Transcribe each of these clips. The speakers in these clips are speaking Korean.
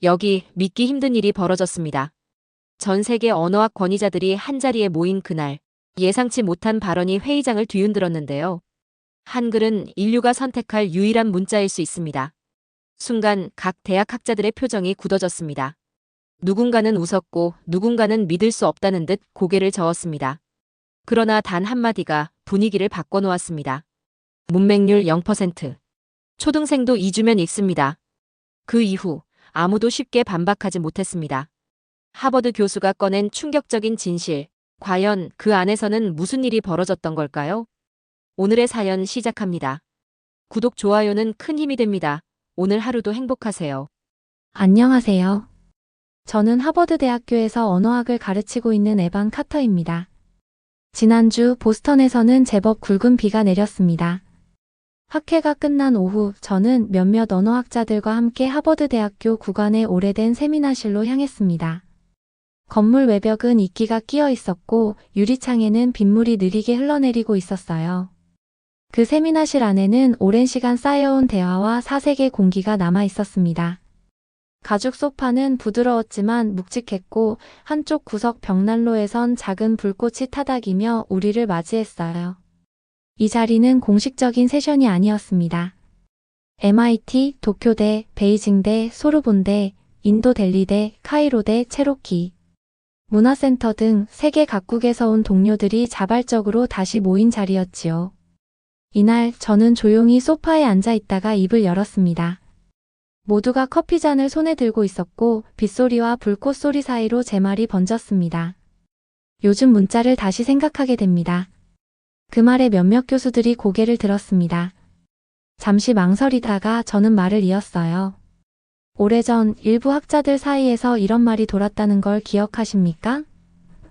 여기 믿기 힘든 일이 벌어졌습니다. 전 세계 언어학 권위자들이 한자리에 모인 그날, 예상치 못한 발언이 회의장을 뒤흔들었는데요. 한글은 인류가 선택할 유일한 문자일 수 있습니다. 순간 각 대학 학자들의 표정이 굳어졌습니다. 누군가는 웃었고 누군가는 믿을 수 없다는 듯 고개를 저었습니다. 그러나 단 한마디가 분위기를 바꿔놓았습니다. 문맹률 0%. 초등생도 2주면 읽습니다. 그 이후 아무도 쉽게 반박하지 못했습니다. 하버드 교수가 꺼낸 충격적인 진실. 과연 그 안에서는 무슨 일이 벌어졌던 걸까요? 오늘의 사연 시작합니다. 구독, 좋아요는 큰 힘이 됩니다. 오늘 하루도 행복하세요. 안녕하세요. 저는 하버드 대학교에서 언어학을 가르치고 있는 에반 카터입니다. 지난주 보스턴에서는 제법 굵은 비가 내렸습니다. 학회가 끝난 오후 저는 몇몇 언어학자들과 함께 하버드 대학교 구관의 오래된 세미나실로 향했습니다. 건물 외벽은 이끼가 끼어 있었고 유리창에는 빗물이 느리게 흘러내리고 있었어요. 그 세미나실 안에는 오랜 시간 쌓여온 대화와 사색의 공기가 남아 있었습니다. 가죽 소파는 부드러웠지만 묵직했고 한쪽 구석 벽난로에선 작은 불꽃이 타닥이며 우리를 맞이했어요. 이 자리는 공식적인 세션이 아니었습니다. MIT, 도쿄대, 베이징대, 소르본대, 인도델리대, 카이로대, 체로키, 문화센터 등 세계 각국에서 온 동료들이 자발적으로 다시 모인 자리였지요. 이날 저는 조용히 소파에 앉아 있다가 입을 열었습니다. 모두가 커피잔을 손에 들고 있었고 빗소리와 불꽃 소리 사이로 제 말이 번졌습니다. 요즘 문자를 다시 생각하게 됩니다. 그 말에 몇몇 교수들이 고개를 들었습니다. 잠시 망설이다가 저는 말을 이었어요. 오래전 일부 학자들 사이에서 이런 말이 돌았다는 걸 기억하십니까?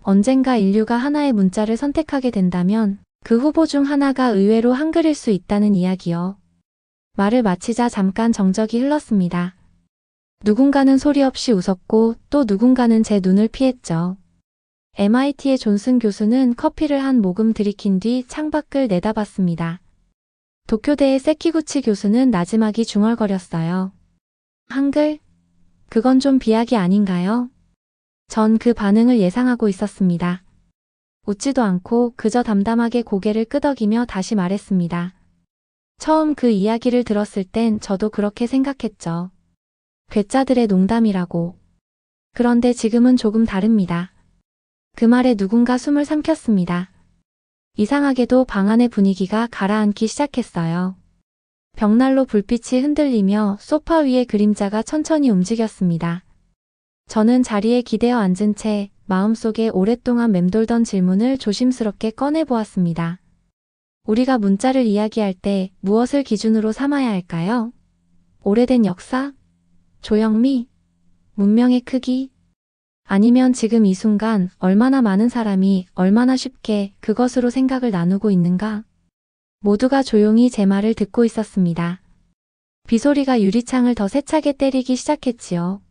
언젠가 인류가 하나의 문자를 선택하게 된다면 그 후보 중 하나가 의외로 한글일 수 있다는 이야기요. 말을 마치자 잠깐 정적이 흘렀습니다. 누군가는 소리 없이 웃었고 또 누군가는 제 눈을 피했죠. MIT의 존슨 교수는 커피를 한 모금 들이킨 뒤 창밖을 내다봤습니다. 도쿄대의 세키구치 교수는 나지막이 중얼거렸어요. 한글? 그건 좀 비약이 아닌가요? 전 그 반응을 예상하고 있었습니다. 웃지도 않고 그저 담담하게 고개를 끄덕이며 다시 말했습니다. 처음 그 이야기를 들었을 땐 저도 그렇게 생각했죠. 괴짜들의 농담이라고. 그런데 지금은 조금 다릅니다. 그 말에 누군가 숨을 삼켰습니다. 이상하게도 방 안의 분위기가 가라앉기 시작했어요. 벽난로 불빛이 흔들리며 소파 위의 그림자가 천천히 움직였습니다. 저는 자리에 기대어 앉은 채 마음속에 오랫동안 맴돌던 질문을 조심스럽게 꺼내보았습니다. 우리가 문자를 이야기할 때 무엇을 기준으로 삼아야 할까요? 오래된 역사? 조형미? 문명의 크기? 아니면 지금 이 순간 얼마나 많은 사람이 얼마나 쉽게 그것으로 생각을 나누고 있는가? 모두가 조용히 제 말을 듣고 있었습니다. 비소리가 유리창을 더 세차게 때리기 시작했지요.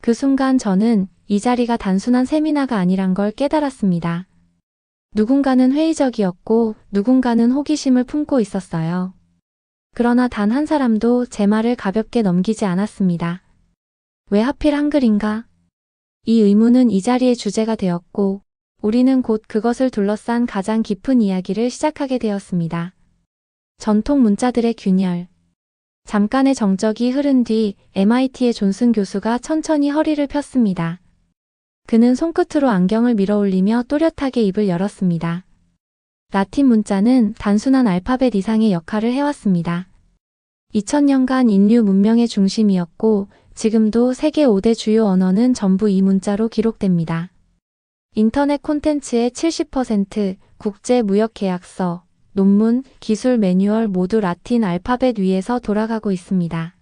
그 순간 저는 이 자리가 단순한 세미나가 아니란 걸 깨달았습니다. 누군가는 회의적이었고 누군가는 호기심을 품고 있었어요. 그러나 단 한 사람도 제 말을 가볍게 넘기지 않았습니다. 왜 하필 한글인가? 이 의문은 이 자리의 주제가 되었고 우리는 곧 그것을 둘러싼 가장 깊은 이야기를 시작하게 되었습니다. 전통 문자들의 균열. 잠깐의 정적이 흐른 뒤 MIT의 존슨 교수가 천천히 허리를 폈습니다. 그는 손끝으로 안경을 밀어올리며 또렷하게 입을 열었습니다. 라틴 문자는 단순한 알파벳 이상의 역할을 해왔습니다. 2000년간 인류 문명의 중심이었고 지금도 세계 5대 주요 언어는 전부 이 문자로 기록됩니다. 인터넷 콘텐츠의 70%, 국제무역계약서, 논문, 기술 매뉴얼 모두 라틴 알파벳 위에서 돌아가고 있습니다.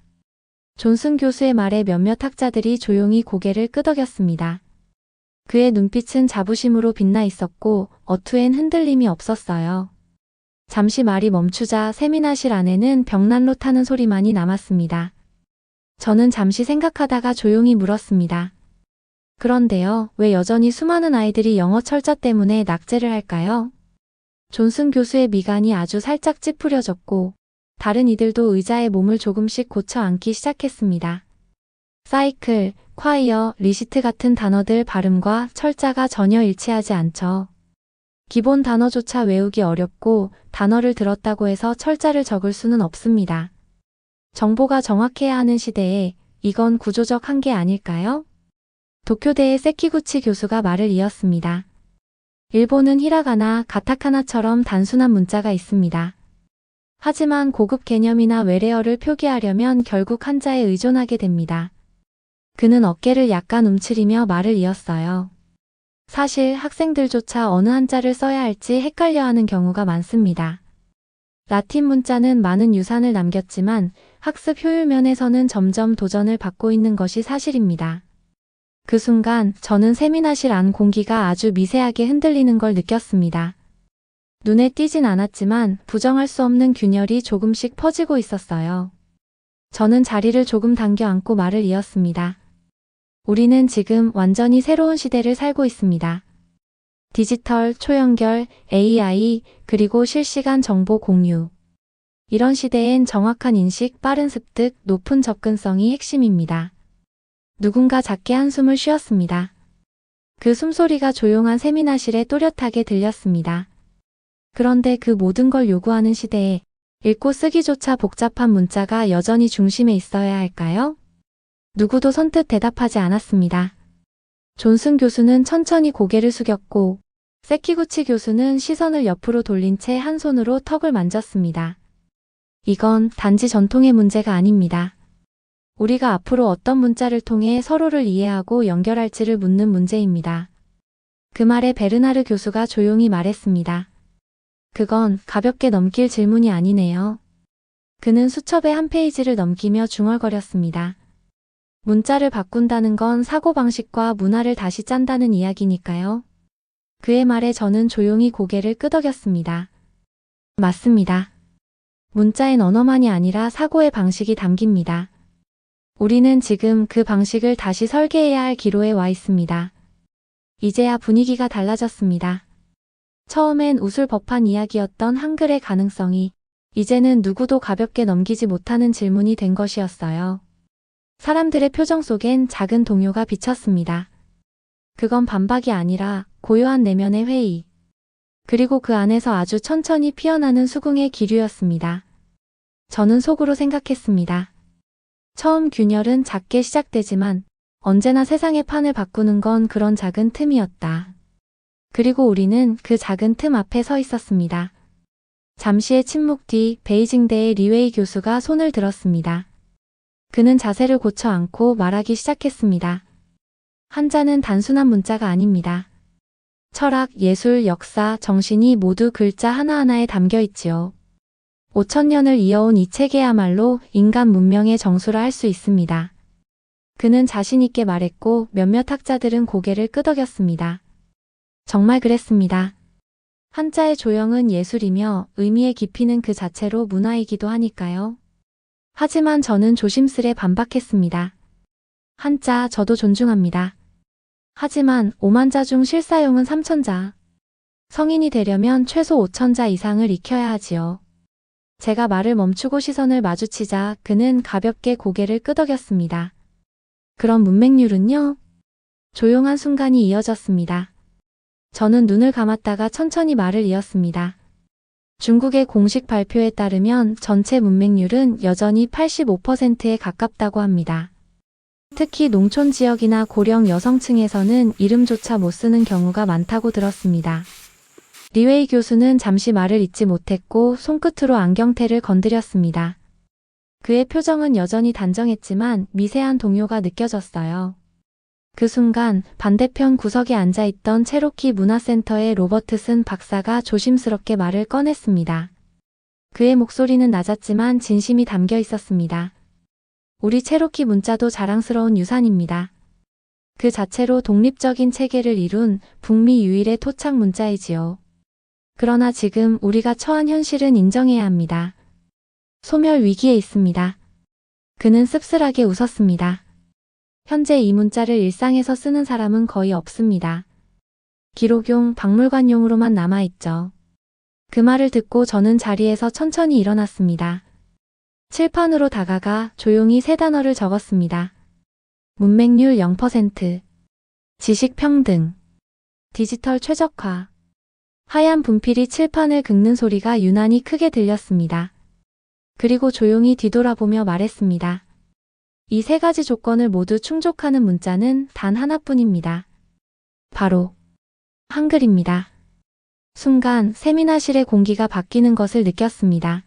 존슨 교수의 말에 몇몇 학자들이 조용히 고개를 끄덕였습니다. 그의 눈빛은 자부심으로 빛나 있었고 어투엔 흔들림이 없었어요. 잠시 말이 멈추자 세미나실 안에는 벽난로 타는 소리만이 남았습니다. 저는 잠시 생각하다가 조용히 물었습니다. 그런데요, 왜 여전히 수많은 아이들이 영어 철자 때문에 낙제를 할까요? 존슨 교수의 미간이 아주 살짝 찌푸려졌고 다른 이들도 의자에 몸을 조금씩 고쳐 앉기 시작했습니다. 사이클, 콰이어, 리시트 같은 단어들 발음과 철자가 전혀 일치하지 않죠. 기본 단어조차 외우기 어렵고 단어를 들었다고 해서 철자를 적을 수는 없습니다. 정보가 정확해야 하는 시대에 이건 구조적 한계 아닐까요? 도쿄대의 세키구치 교수가 말을 이었습니다. 일본은 히라가나, 가타카나처럼 단순한 문자가 있습니다. 하지만 고급 개념이나 외래어를 표기하려면 결국 한자에 의존하게 됩니다. 그는 어깨를 약간 움츠리며 말을 이었어요. 사실 학생들조차 어느 한자를 써야 할지 헷갈려하는 경우가 많습니다. 라틴 문자는 많은 유산을 남겼지만 학습 효율 면에서는 점점 도전을 받고 있는 것이 사실입니다. 그 순간 저는 세미나실 안 공기가 아주 미세하게 흔들리는 걸 느꼈습니다. 눈에 띄진 않았지만 부정할 수 없는 균열이 조금씩 퍼지고 있었어요. 저는 자리를 조금 당겨 앉고 말을 이었습니다. 우리는 지금 완전히 새로운 시대를 살고 있습니다. 디지털, 초연결, AI, 그리고 실시간 정보 공유. 이런 시대엔 정확한 인식, 빠른 습득, 높은 접근성이 핵심입니다. 누군가 작게 한숨을 쉬었습니다. 그 숨소리가 조용한 세미나실에 또렷하게 들렸습니다. 그런데 그 모든 걸 요구하는 시대에 읽고 쓰기조차 복잡한 문자가 여전히 중심에 있어야 할까요? 누구도 선뜻 대답하지 않았습니다. 존슨 교수는 천천히 고개를 숙였고 세키구치 교수는 시선을 옆으로 돌린 채 한 손으로 턱을 만졌습니다. 이건 단지 전통의 문제가 아닙니다. 우리가 앞으로 어떤 문자를 통해 서로를 이해하고 연결할지를 묻는 문제입니다. 그 말에 베르나르 교수가 조용히 말했습니다. 그건 가볍게 넘길 질문이 아니네요. 그는 수첩의 한 페이지를 넘기며 중얼거렸습니다. 문자를 바꾼다는 건 사고방식과 문화를 다시 짠다는 이야기니까요. 그의 말에 저는 조용히 고개를 끄덕였습니다. 맞습니다. 문자엔 언어만이 아니라 사고의 방식이 담깁니다. 우리는 지금 그 방식을 다시 설계해야 할 기로에 와 있습니다. 이제야 분위기가 달라졌습니다. 처음엔 웃을 법한 이야기였던 한글의 가능성이 이제는 누구도 가볍게 넘기지 못하는 질문이 된 것이었어요. 사람들의 표정 속엔 작은 동요가 비쳤습니다. 그건 반박이 아니라 고요한 내면의 회의. 그리고 그 안에서 아주 천천히 피어나는 수긍의 기류였습니다. 저는 속으로 생각했습니다. 처음 균열은 작게 시작되지만 언제나 세상의 판을 바꾸는 건 그런 작은 틈이었다. 그리고 우리는 그 작은 틈 앞에 서 있었습니다. 잠시의 침묵 뒤 베이징대의 리웨이 교수가 손을 들었습니다. 그는 자세를 고쳐 앉고 말하기 시작했습니다. 한자는 단순한 문자가 아닙니다. 철학, 예술, 역사, 정신이 모두 글자 하나하나에 담겨 있지요. 5,000년을 이어온 이 책에야말로 인간 문명의 정수라 할 수 있습니다. 그는 자신 있게 말했고 몇몇 학자들은 고개를 끄덕였습니다. 정말 그랬습니다. 한자의 조형은 예술이며 의미의 깊이는 그 자체로 문화이기도 하니까요. 하지만 저는 조심스레 반박했습니다. 한자 저도 존중합니다. 하지만 5만자 중 실사용은 3,000자. 성인이 되려면 최소 5,000자 이상을 익혀야 하지요. 제가 말을 멈추고 시선을 마주치자 그는 가볍게 고개를 끄덕였습니다. 그럼 문맹률은요? 조용한 순간이 이어졌습니다. 저는 눈을 감았다가 천천히 말을 이었습니다. 중국의 공식 발표에 따르면 전체 문맹률은 여전히 85%에 가깝다고 합니다. 특히 농촌 지역이나 고령 여성층에서는 이름조차 못 쓰는 경우가 많다고 들었습니다. 리웨이 교수는 잠시 말을 잇지 못했고 손끝으로 안경테를 건드렸습니다. 그의 표정은 여전히 단정했지만 미세한 동요가 느껴졌어요. 그 순간 반대편 구석에 앉아있던 체로키 문화센터의 로버트슨 박사가 조심스럽게 말을 꺼냈습니다. 그의 목소리는 낮았지만 진심이 담겨 있었습니다. 우리 체로키 문자도 자랑스러운 유산입니다. 그 자체로 독립적인 체계를 이룬 북미 유일의 토착 문자이지요. 그러나 지금 우리가 처한 현실은 인정해야 합니다. 소멸 위기에 있습니다. 그는 씁쓸하게 웃었습니다. 현재 이 문자를 일상에서 쓰는 사람은 거의 없습니다. 기록용, 박물관용으로만 남아있죠. 그 말을 듣고 저는 자리에서 천천히 일어났습니다. 칠판으로 다가가 조용히 세 단어를 적었습니다. 문맹률 0%, 지식 평등, 디지털 최적화. 하얀 분필이 칠판을 긁는 소리가 유난히 크게 들렸습니다. 그리고 조용히 뒤돌아보며 말했습니다. 이 세 가지 조건을 모두 충족하는 문자는 단 하나뿐입니다. 바로 한글입니다. 순간 세미나실의 공기가 바뀌는 것을 느꼈습니다.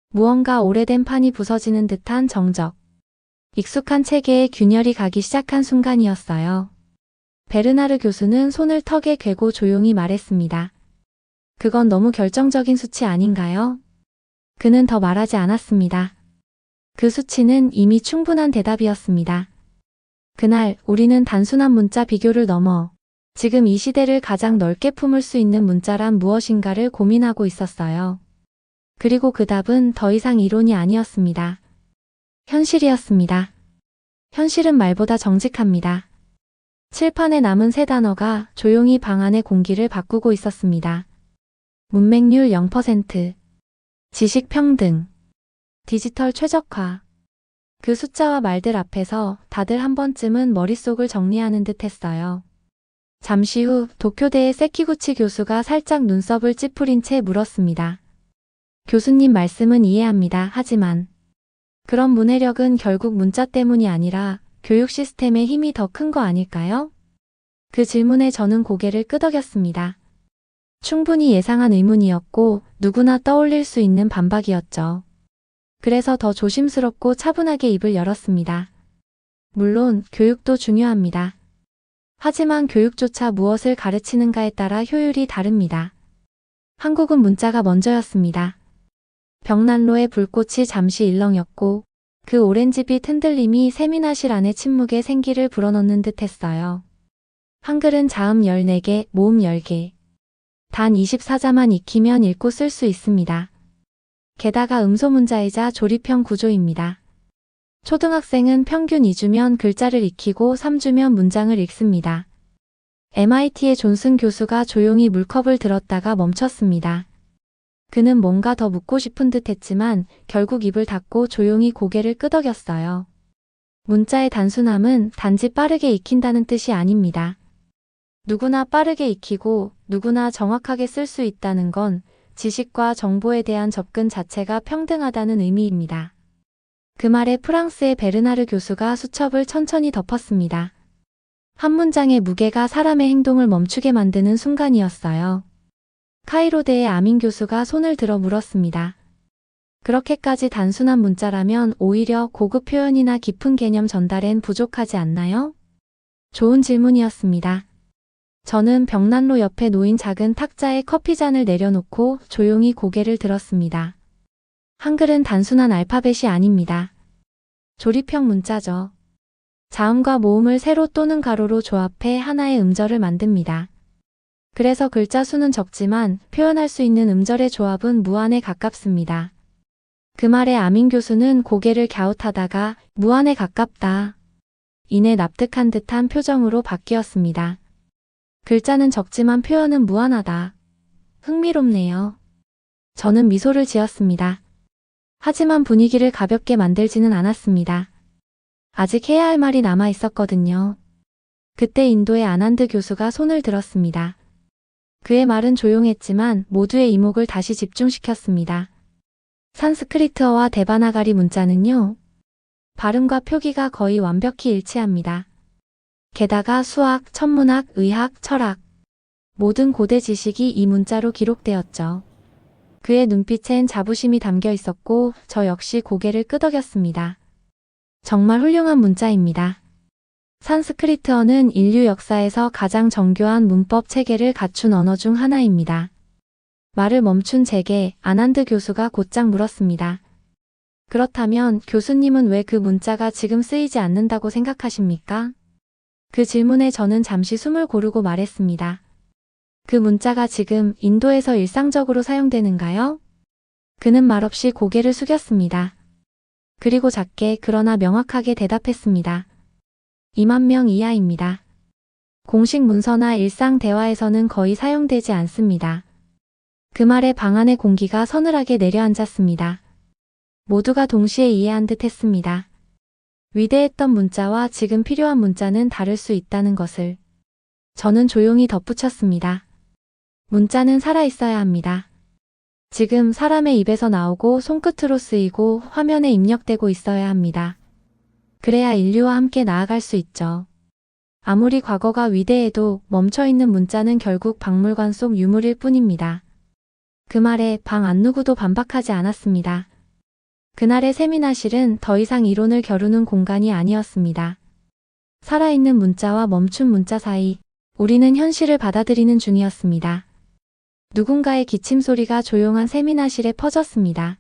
무언가 오래된 판이 부서지는 듯한 정적. 익숙한 체계에 균열이 가기 시작한 순간이었어요. 베르나르 교수는 손을 턱에 괴고 조용히 말했습니다. 그건 너무 결정적인 수치 아닌가요? 그는 더 말하지 않았습니다. 그 수치는 이미 충분한 대답이었습니다. 그날 우리는 단순한 문자 비교를 넘어 지금 이 시대를 가장 넓게 품을 수 있는 문자란 무엇인가를 고민하고 있었어요. 그리고 그 답은 더 이상 이론이 아니었습니다. 현실이었습니다. 현실은 말보다 정직합니다. 칠판에 남은 세 단어가 조용히 방 안의 공기를 바꾸고 있었습니다. 문맹률 0%, 지식 평등, 디지털 최적화. 그 숫자와 말들 앞에서 다들 한 번쯤은 머릿속을 정리하는 듯 했어요. 잠시 후 도쿄대의 세키구치 교수가 살짝 눈썹을 찌푸린 채 물었습니다. 교수님 말씀은 이해합니다. 하지만 그런 문해력은 결국 문자 때문이 아니라 교육 시스템의 힘이 더 큰 거 아닐까요? 그 질문에 저는 고개를 끄덕였습니다. 충분히 예상한 의문이었고 누구나 떠올릴 수 있는 반박이었죠. 그래서 더 조심스럽고 차분하게 입을 열었습니다. 물론 교육도 중요합니다. 하지만 교육조차 무엇을 가르치는가에 따라 효율이 다릅니다. 한국은 문자가 먼저였습니다. 벽난로의 불꽃이 잠시 일렁였고 그 오렌지빛 흔들림이 세미나실 안의 침묵에 생기를 불어넣는 듯 했어요. 한글은 자음 14개, 모음 10개. 단 24자만 익히면 읽고 쓸 수 있습니다. 게다가 음소문자이자 조립형 구조입니다. 초등학생은 평균 2주면 글자를 익히고 3주면 문장을 읽습니다. MIT의 존슨 교수가 조용히 물컵을 들었다가 멈췄습니다. 그는 뭔가 더 묻고 싶은 듯 했지만 결국 입을 닫고 조용히 고개를 끄덕였어요. 문자의 단순함은 단지 빠르게 익힌다는 뜻이 아닙니다. 누구나 빠르게 익히고 누구나 정확하게 쓸 수 있다는 건 지식과 정보에 대한 접근 자체가 평등하다는 의미입니다. 그 말에 프랑스의 베르나르 교수가 수첩을 천천히 덮었습니다. 한 문장의 무게가 사람의 행동을 멈추게 만드는 순간이었어요. 카이로대의 아민 교수가 손을 들어 물었습니다. 그렇게까지 단순한 문자라면 오히려 고급 표현이나 깊은 개념 전달엔 부족하지 않나요? 좋은 질문이었습니다. 저는 벽난로 옆에 놓인 작은 탁자에 커피잔을 내려놓고 조용히 고개를 들었습니다. 한글은 단순한 알파벳이 아닙니다. 조립형 문자죠. 자음과 모음을 세로 또는 가로로 조합해 하나의 음절을 만듭니다. 그래서 글자 수는 적지만 표현할 수 있는 음절의 조합은 무한에 가깝습니다. 그 말에 아민 교수는 고개를 갸웃하다가 무한에 가깝다. 이내 납득한 듯한 표정으로 바뀌었습니다. 글자는 적지만 표현은 무한하다. 흥미롭네요. 저는 미소를 지었습니다. 하지만 분위기를 가볍게 만들지는 않았습니다. 아직 해야 할 말이 남아 있었거든요. 그때 인도의 아난드 교수가 손을 들었습니다. 그의 말은 조용했지만 모두의 이목을 다시 집중시켰습니다. 산스크리트어와 데바나가리 문자는요, 발음과 표기가 거의 완벽히 일치합니다. 게다가 수학, 천문학, 의학, 철학, 모든 고대 지식이 이 문자로 기록되었죠. 그의 눈빛엔 자부심이 담겨 있었고 저 역시 고개를 끄덕였습니다. 정말 훌륭한 문자입니다. 산스크리트어는 인류 역사에서 가장 정교한 문법 체계를 갖춘 언어 중 하나입니다. 말을 멈춘 제게 아난드 교수가 곧장 물었습니다. 그렇다면 교수님은 왜 그 문자가 지금 쓰이지 않는다고 생각하십니까? 그 질문에 저는 잠시 숨을 고르고 말했습니다. 그 문자가 지금 인도에서 일상적으로 사용되는가요? 그는 말없이 고개를 숙였습니다. 그리고 작게 그러나 명확하게 대답했습니다. 2만 명 이하입니다. 공식 문서나 일상 대화에서는 거의 사용되지 않습니다. 그 말에 방 안의 공기가 서늘하게 내려앉았습니다. 모두가 동시에 이해한 듯 했습니다. 위대했던 문자와 지금 필요한 문자는 다를 수 있다는 것을. 저는 조용히 덧붙였습니다. 문자는 살아있어야 합니다. 지금 사람의 입에서 나오고 손끝으로 쓰이고 화면에 입력되고 있어야 합니다. 그래야 인류와 함께 나아갈 수 있죠. 아무리 과거가 위대해도 멈춰있는 문자는 결국 박물관 속 유물일 뿐입니다. 그 말에 방 안 누구도 반박하지 않았습니다. 그날의 세미나실은 더 이상 이론을 겨루는 공간이 아니었습니다. 살아있는 문자와 멈춘 문자 사이, 우리는 현실을 받아들이는 중이었습니다. 누군가의 기침 소리가 조용한 세미나실에 퍼졌습니다.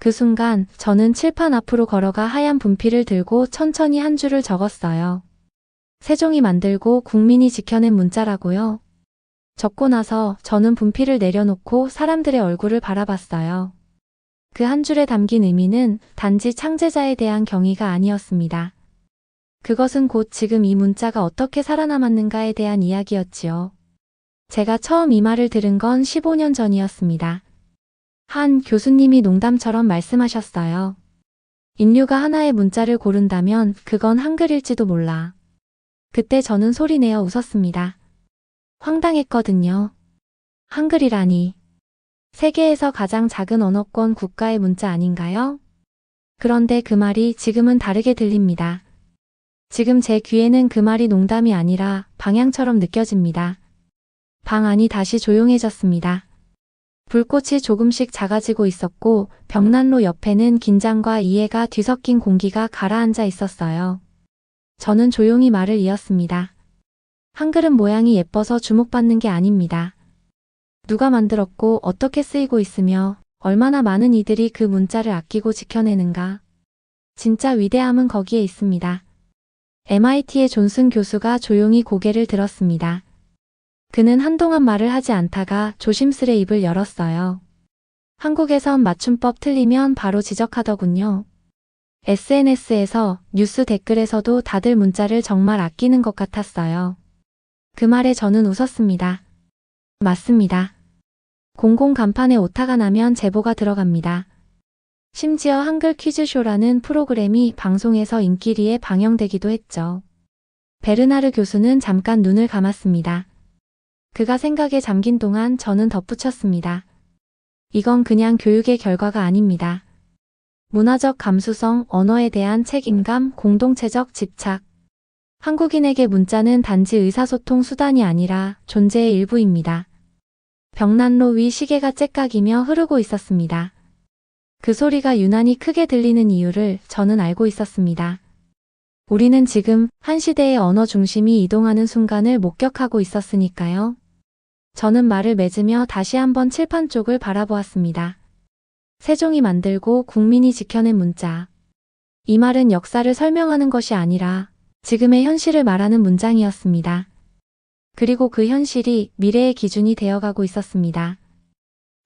그 순간 저는 칠판 앞으로 걸어가 하얀 분필을 들고 천천히 한 줄을 적었어요. 세종이 만들고 국민이 지켜낸 문자라고요. 적고 나서 저는 분필을 내려놓고 사람들의 얼굴을 바라봤어요. 그 한 줄에 담긴 의미는 단지 창제자에 대한 경의가 아니었습니다. 그것은 곧 지금 이 문자가 어떻게 살아남았는가에 대한 이야기였지요. 제가 처음 이 말을 들은 건 15년 전이었습니다. 한 교수님이 농담처럼 말씀하셨어요. 인류가 하나의 문자를 고른다면 그건 한글일지도 몰라. 그때 저는 소리내어 웃었습니다. 황당했거든요. 한글이라니. 세계에서 가장 작은 언어권 국가의 문자 아닌가요? 그런데 그 말이 지금은 다르게 들립니다. 지금 제 귀에는 그 말이 농담이 아니라 방향처럼 느껴집니다. 방 안이 다시 조용해졌습니다. 불꽃이 조금씩 작아지고 있었고 벽난로 옆에는 긴장과 이해가 뒤섞인 공기가 가라앉아 있었어요. 저는 조용히 말을 이었습니다. 한글은 모양이 예뻐서 주목받는 게 아닙니다. 누가 만들었고 어떻게 쓰이고 있으며 얼마나 많은 이들이 그 문자를 아끼고 지켜내는가. 진짜 위대함은 거기에 있습니다. MIT의 존슨 교수가 조용히 고개를 들었습니다. 그는 한동안 말을 하지 않다가 조심스레 입을 열었어요. 한국에선 맞춤법 틀리면 바로 지적하더군요. SNS에서 뉴스 댓글에서도 다들 문자를 정말 아끼는 것 같았어요. 그 말에 저는 웃었습니다. 맞습니다. 공공 간판에 오타가 나면 제보가 들어갑니다. 심지어 한글 퀴즈쇼라는 프로그램이 방송에서 인기리에 방영되기도 했죠. 베르나르 교수는 잠깐 눈을 감았습니다. 그가 생각에 잠긴 동안 저는 덧붙였습니다. 이건 그냥 교육의 결과가 아닙니다. 문화적 감수성, 언어에 대한 책임감, 공동체적 집착. 한국인에게 문자는 단지 의사소통 수단이 아니라 존재의 일부입니다. 벽난로 위 시계가 째깍이며 흐르고 있었습니다. 그 소리가 유난히 크게 들리는 이유를 저는 알고 있었습니다. 우리는 지금 한 시대의 언어 중심이 이동하는 순간을 목격하고 있었으니까요. 저는 말을 맺으며 다시 한번 칠판 쪽을 바라보았습니다. 세종이 만들고 국민이 지켜낸 문자. 이 말은 역사를 설명하는 것이 아니라 지금의 현실을 말하는 문장이었습니다. 그리고 그 현실이 미래의 기준이 되어가고 있었습니다.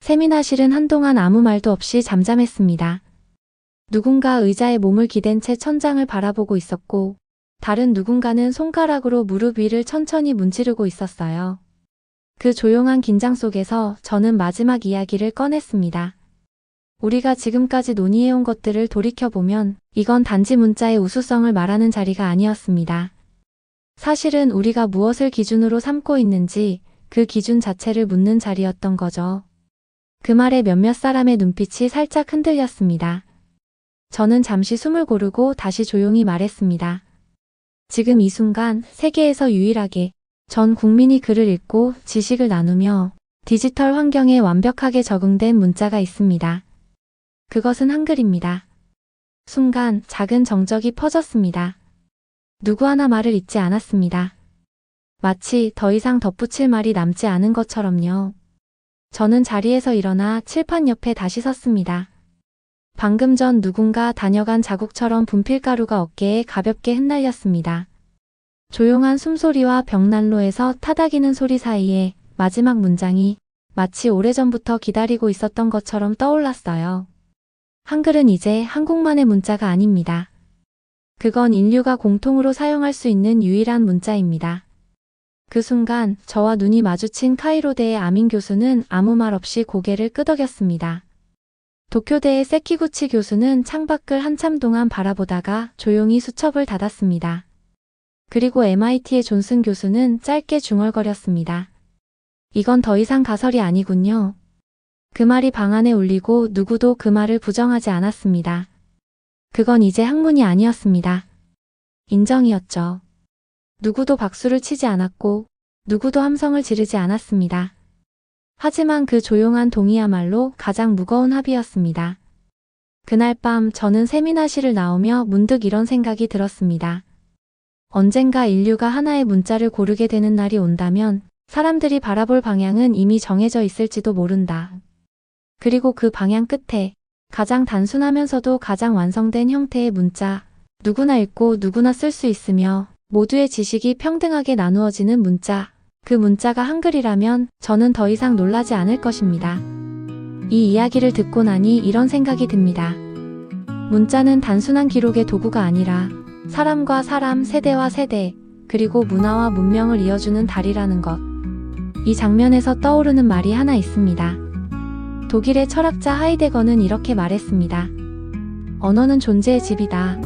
세미나실은 한동안 아무 말도 없이 잠잠했습니다. 누군가 의자에 몸을 기댄 채 천장을 바라보고 있었고 다른 누군가는 손가락으로 무릎 위를 천천히 문지르고 있었어요. 그 조용한 긴장 속에서 저는 마지막 이야기를 꺼냈습니다. 우리가 지금까지 논의해온 것들을 돌이켜보면 이건 단지 문자의 우수성을 말하는 자리가 아니었습니다. 사실은 우리가 무엇을 기준으로 삼고 있는지 그 기준 자체를 묻는 자리였던 거죠. 그 말에 몇몇 사람의 눈빛이 살짝 흔들렸습니다. 저는 잠시 숨을 고르고 다시 조용히 말했습니다. 지금 이 순간 세계에서 유일하게 전 국민이 글을 읽고 지식을 나누며 디지털 환경에 완벽하게 적응된 문자가 있습니다. 그것은 한글입니다. 순간 작은 정적이 퍼졌습니다. 누구 하나 말을 잇지 않았습니다. 마치 더 이상 덧붙일 말이 남지 않은 것처럼요. 저는 자리에서 일어나 칠판 옆에 다시 섰습니다. 방금 전 누군가 다녀간 자국처럼 분필가루가 어깨에 가볍게 흩날렸습니다. 조용한 숨소리와 벽난로에서 타닥이는 소리 사이에 마지막 문장이 마치 오래전부터 기다리고 있었던 것처럼 떠올랐어요. 한글은 이제 한국만의 문자가 아닙니다. 그건 인류가 공통으로 사용할 수 있는 유일한 문자입니다. 그 순간 저와 눈이 마주친 카이로대의 아민 교수는 아무 말 없이 고개를 끄덕였습니다. 도쿄대의 세키구치 교수는 창밖을 한참 동안 바라보다가 조용히 수첩을 닫았습니다. 그리고 MIT의 존슨 교수는 짧게 중얼거렸습니다. 이건 더 이상 가설이 아니군요. 그 말이 방 안에 울리고 누구도 그 말을 부정하지 않았습니다. 그건 이제 학문이 아니었습니다. 인정이었죠. 누구도 박수를 치지 않았고 누구도 함성을 지르지 않았습니다. 하지만 그 조용한 동의야말로 가장 무거운 합의였습니다. 그날 밤 저는 세미나실을 나오며 문득 이런 생각이 들었습니다. 언젠가 인류가 하나의 문자를 고르게 되는 날이 온다면 사람들이 바라볼 방향은 이미 정해져 있을지도 모른다. 그리고 그 방향 끝에 가장 단순하면서도 가장 완성된 형태의 문자, 누구나 읽고 누구나 쓸 수 있으며 모두의 지식이 평등하게 나누어지는 문자, 그 문자가 한글이라면 저는 더 이상 놀라지 않을 것입니다. 이 이야기를 듣고 나니 이런 생각이 듭니다. 문자는 단순한 기록의 도구가 아니라 사람과 사람, 세대와 세대, 그리고 문화와 문명을 이어주는 다리라는 것. 이 장면에서 떠오르는 말이 하나 있습니다. 독일의 철학자 하이데거는 이렇게 말했습니다. 언어는 존재의 집이다.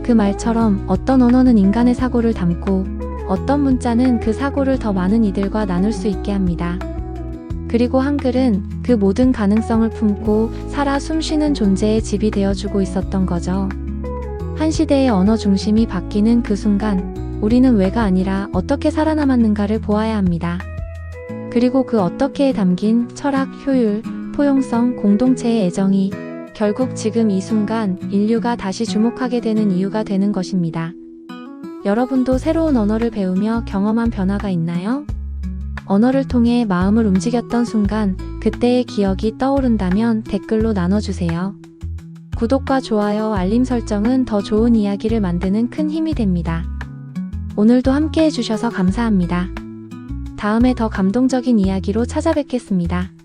그 말처럼 어떤 언어는 인간의 사고를 담고 어떤 문자는 그 사고를 더 많은 이들과 나눌 수 있게 합니다. 그리고 한글은 그 모든 가능성을 품고 살아 숨쉬는 존재의 집이 되어주고 있었던 거죠. 한 시대의 언어 중심이 바뀌는 그 순간 우리는 왜가 아니라 어떻게 살아남았는가를 보아야 합니다. 그리고 그 어떻게에 담긴 철학, 효율, 포용성, 공동체의 애정이 결국 지금 이 순간 인류가 다시 주목하게 되는 이유가 되는 것입니다. 여러분도 새로운 언어를 배우며 경험한 변화가 있나요? 언어를 통해 마음을 움직였던 순간 그때의 기억이 떠오른다면 댓글로 나눠주세요. 구독과 좋아요, 알림 설정은 더 좋은 이야기를 만드는 큰 힘이 됩니다. 오늘도 함께 해주셔서 감사합니다. 다음에 더 감동적인 이야기로 찾아뵙겠습니다.